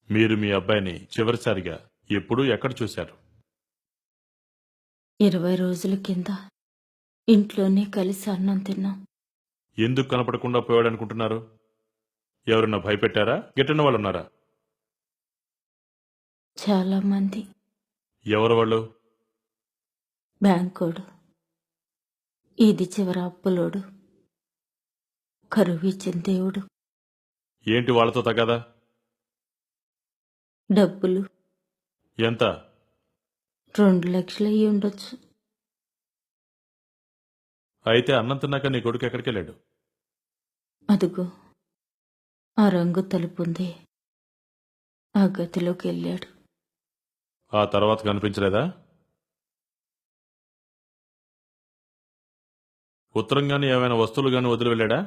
మీరు మీ అబ్బాయిని చివరిసారిగా ఎప్పుడు ఎక్కడ చూశారు? 20 రోజుల కింద ఇంట్లోనే కలిసి అన్నం తిన్నాం. ఎందుకు కనపడకుండా పోయాడనుకుంటున్నారు? ఎవరన్నా భయపెట్టారా? గిట్టని వాళ్ళున్నారా? చాలా మంది. ఎవరు వాళ్ళు? బ్యాంకోడు, ఇది చివర అప్పులోడు, కరువిచ్చిన దేవుడు, ఏంటి వాళ్ళతో తగాదా? డబ్బులు ఎంత? 2 లక్షలు అయ్యి ఉండొచ్చు. అయితే అన్నం తిన్నాక నీ కొడుకు ఎక్కడికెళ్ళాడు? అదుగో ఆ రంగు తలుపుంది, ఆ గదిలోకి వెళ్ళాడు. ఆ తర్వాత కనిపించలేదా? ఉత్తరం గాని ఏమైనా వస్తువులు గాని వదిలి వెళ్ళాడా?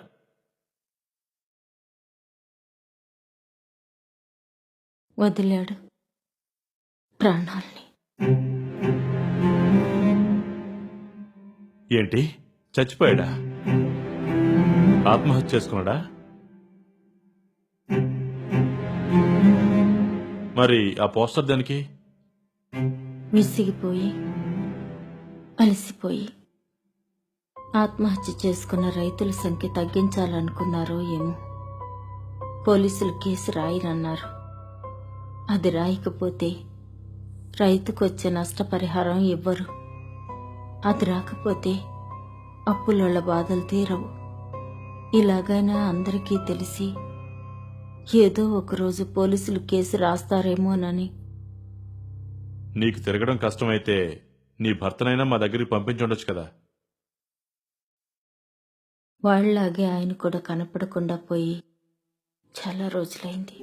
వదిలాడు ప్రాణాల్ని. ఏంటి, చచ్చిపోయాడా? ఆత్మహత్య చేసుకున్నాడా? మరి ఆ పోస్టర్ దానికి? విసిగిపోయి అలసిపోయి ఆత్మహత్య చేసుకున్న రైతుల సంఖ్య తగ్గించాలనుకున్నారో ఏమో. పోలీసులు కేసు రాయనన్నారు. అది రాయకపోతే రైతుకొచ్చే నష్టపరిహారం ఇవ్వరు. అది రాకపోతే అప్పులోళ్ల బాధలు తీరవు. ఇలాగైనా అందరికీ తెలిసి ఏదో ఒకరోజు పోలీసులు కేసు రాస్తారేమోనని. నీకు తిరగడం కష్టమైతే నీ భర్తనైనా మా దగ్గరికి పంపించుండొచ్చు కదా. వాళ్ళలాగే ఆయన కూడా కనపడకుండా పోయి చాలా రోజులైంది.